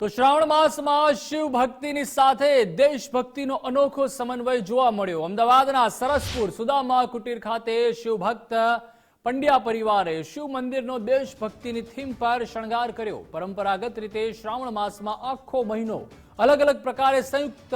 તો શ્રાવણ માસમાં શિવ ભક્તિની સાથે દેશભક્તિનો અનોખો સમન્વય જોવા મળ્યો। અમદાવાદના સરસપુર સુદામા કુટીર ખાતે શિવ ભક્ત પંડ્યા પરિવારે શિવ મંદિરનો દેશભક્તિની થીમ પર શણગાર કર્યો। પરંપરાગત રીતે શ્રાવણ માસમાં આખો મહિનો અલગ અલગ પ્રકારે સંયુક્ત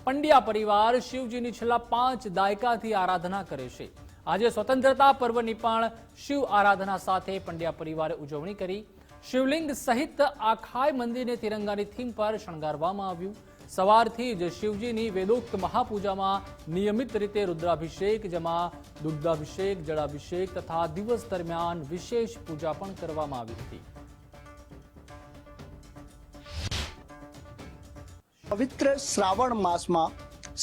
પંડ્યા પરિવાર શિવજીની છેલ્લા 5 દાયકાથી આરાધના કરે છે। આજે સ્વતંત્રતા પર્વની પણ શિવ આરાધના સાથે પંડ્યા પરિવારે ઉજવણી કરી। શિવલિંગ સહિત આખાય મંદિરને તિરંગાની થીમ પર શણગારવામાં આવ્યું। સવારથી જ શિવજીની વેદોક્ત મહાપૂજામાં નિયમિત રીતે રુદ્રાભિષેક, જેમાં દુગ્ધાભિષેક, જળાભિષેક તથા દિવસ દરમિયાન વિશેષ પૂજા પણ કરવામાં આવી હતી। પવિત્ર શ્રાવણ માસમાં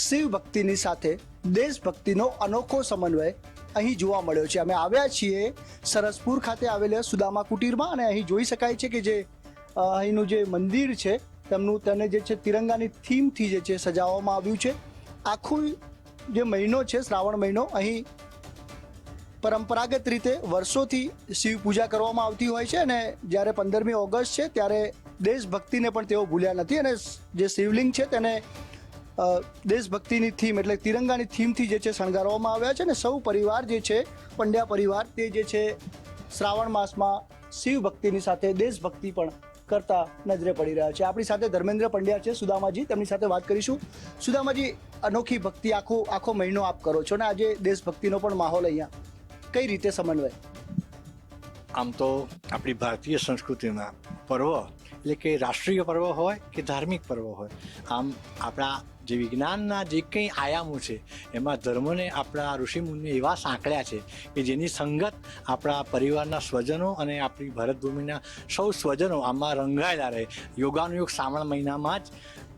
શિવ ભક્તિની સાથે દેશભક્તિનો અનોખો સમન્વય અહીં જોવા મળ્યો છે। અમે આવ્યા છીએ સરસપુર ખાતે આવેલા સુદામા કુટીરમાં અને અહીં જોઈ શકાય છે કે જે અહીંનું જે મંદિર છે તેને જે છે તિરંગાની થીમથી જે છે સજાવવામાં આવ્યું છે। આખું જે મહિનો છે શ્રાવણ મહિનો અહીં પરંપરાગત રીતે વર્ષોથી શિવ પૂજા કરવામાં આવતી હોય છે અને જ્યારે 15મી ઓગસ્ટ છે ત્યારે દેશભક્તિને પણ તેઓ ભૂલ્યા નથી અને જે શિવલિંગ છે તેને દેશભક્તિની થીમ એટલે તિરંગાની થીમથી જે છે શણગારવામાં આવ્યા છે અને સૌ પરિવાર જે છે પંડ્યા પરિવાર તે જે છે શ્રાવણ માસમાં શિવ ભક્તિની સાથે દેશભક્તિ પણ કરતા નજરે પડી રહ્યા છે। આપણી સાથે ધર્મેન્દ્ર પંડ્યા છે સુદામાજી, તેમની સાથે વાત કરીશું। સુદામાજી, અનોખી ભક્તિ આખો મહિનો આપ કરો છો ને આજે દેશભક્તિનો પણ માહોલ અહીંયા કઈ રીતે સમન્વય? આમ તો આપણી ભારતીય સંસ્કૃતિમાં પર્વ એટલે કે રાષ્ટ્રીય પર્વ હોય કે ધાર્મિક પર્વ હોય, આમ આપણા જે વિજ્ઞાનના જે કંઈ આયામો છે એમાં ધર્મને આપણા ઋષિમુનિએ એવા સાંકળ્યા છે કે જેની સંગત આપણા પરિવારના સ્વજનો અને આપણી ભારતભૂમિના સૌ સ્વજનો આમાં રંગાયેલા રહે। યોગાનુયોગ શ્રાવણ મહિનામાં જ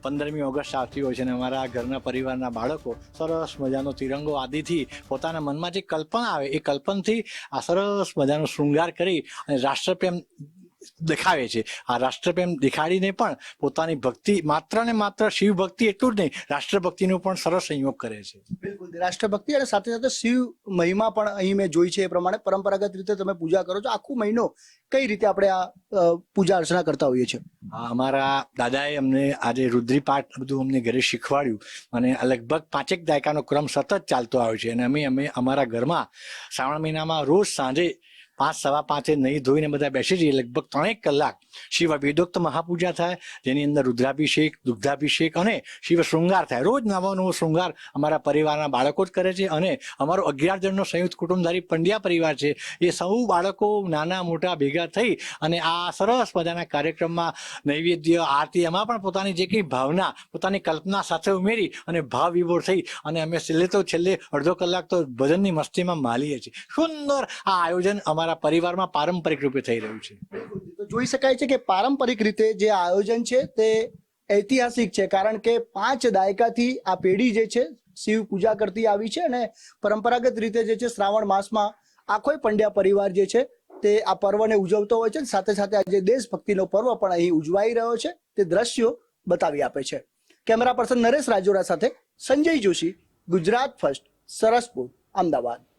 15મી ઓગસ્ટ આવતી હોય છે અને અમારા ઘરના પરિવારના બાળકો સરસ મજાનો તિરંગો આદિથી પોતાના મનમાં જે કલ્પના આવે એ કલ્પનથી આ સરસ મજાનો શૃંગાર કરી અને રાષ્ટ્રપ્રેમ દેખાવે છે। આ રાષ્ટ્રપ્રેમ દેખાડીને પણ પોતાની ભક્તિ માત્ર ને માત્ર શિવ ભક્તિ એટલું જ નહીં, રાષ્ટ્રભક્તિનો પણ સરસ સંયોગ કરે છે। બિલકુલ, રાષ્ટ્રભક્તિ અને સાથે સાથે શિવ મહિમા પણ અહીં મેં જોઈ છે એ પ્રમાણે પરંપરાગત રીતે તમે પૂજા કરો છો। આખો મહિનો કઈ રીતે આપણે આ પૂજા અર્ચના કરતા હોઈએ છીએ? અમારા દાદાએ અમને આજે રુદ્રી પાઠ બધું અમને ઘરે શીખવાડ્યું અને લગભગ 5 દાયકાનો ક્રમ સતત ચાલતો આવ્યો છે અને અમે અમારા ઘરમાં શ્રાવણ મહિનામાં રોજ સાંજે 5 સવા 5 નહીં ધોઈને બધા બેસી જઈએ। લગભગ 3 કલાક શિવ વેદોક્ત મહાપૂજા થાય, જેની અંદર રુદ્રાભિષેક, દુગ્ધાભિષેક અને શિવ શૃંગાર થાય। રોજ નવો શૃંગાર અમારા પરિવારના બાળકો જ કરે છે અને અમારો 11 જણનો સંયુક્ત કુટુંબધારી પંડ્યા પરિવાર છે એ સૌ બાળકો નાના મોટા ભેગા થઈ અને આ સરસ મજાના કાર્યક્રમમાં નૈવેદ્ય, આરતી, એમાં પણ પોતાની જે કંઈ ભાવના, પોતાની કલ્પના સાથે ઉમેરી અને ભાવ વિભોર થઈ અને અમે છેલ્લે અડધો કલાક તો ભજનની મસ્તીમાં માલીએ છીએ। સુંદર આ આયોજન અમારા પરિવારમાં પારંપરિક રૂપે થઈ રહ્યું છે। તો જોઈ શકાય છે કે પારંપરિક રીતે જે આયોજન છે તે ઐતિહાસિક છે, કારણ કે 5 દાયકાથી આ પેઢી જે છે શિવ પૂજા કરતી આવી છે અને પરંપરાગત રીતે જે છે શ્રાવણ માસમાં આખો પંડ્યા પરિવાર જે છે તે આ પર્વને ઉજવતો હોય છે। સાથે સાથે આજે દેશભક્તિનો પર્વ પણ અહીં ઉજવાઈ રહ્યો છે તે દ્રશ્યો બતાવી આપે છે। કેમેરા પર્સન નરેશ રાજોરા સાથે સંજય જોશી, ગુજરાત ફર્સ્ટ, સરસપુર, અમદાવાદ।